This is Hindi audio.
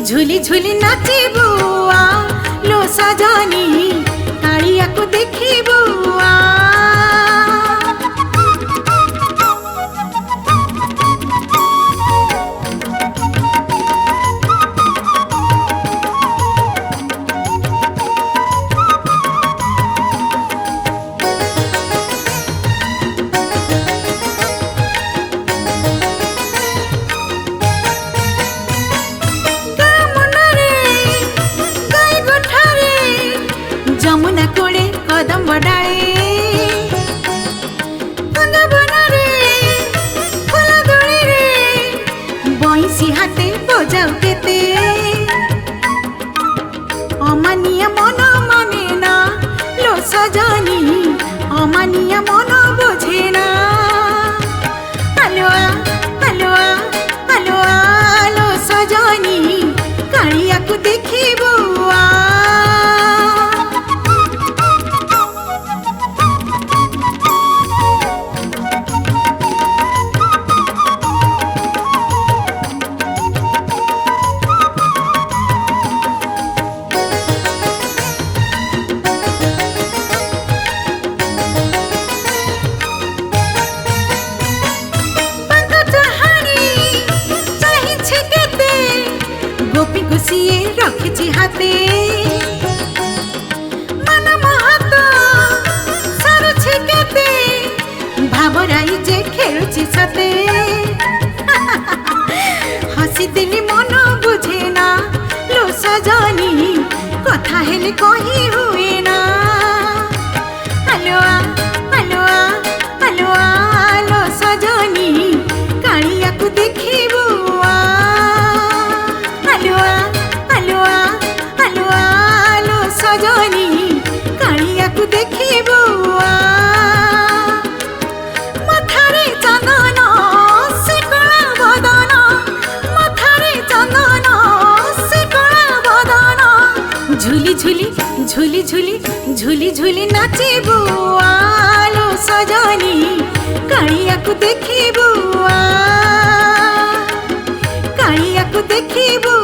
झुली झुली नाचिबू आ लो सजनी कालिया को देखिबू आ जमुना कोले कदम बडाए अंगबनरे फूल दोली रे बंसी हाथे बजाऊ केते अमानिया मन माने ना लो सजनी अमानिया मन बुझे ना आलोआ आलोआ आलोआ लो सजनी कालिया को देखिबू आ गोपी गुसिए रखिछि हाथे मन महत सारुछि केते भावराई जे खेलुछि सते हसी दिली मन बुझे ना लो सजनी कथा हेले कही हुए ना आलोआ आलोआ आलोआ लो सजनी कालिया को देखिबू आ आलोआ आलोआ आलोआ लो सजनी कालिया को देखिबू आ मथारे चंदन से कला बदन मथारे चंदन से कला बदन झुली झुली झुली झुली झुली झुली नाचिबू आ लो सजनी कालिया को देखिबू आ कालिया को देखिबू।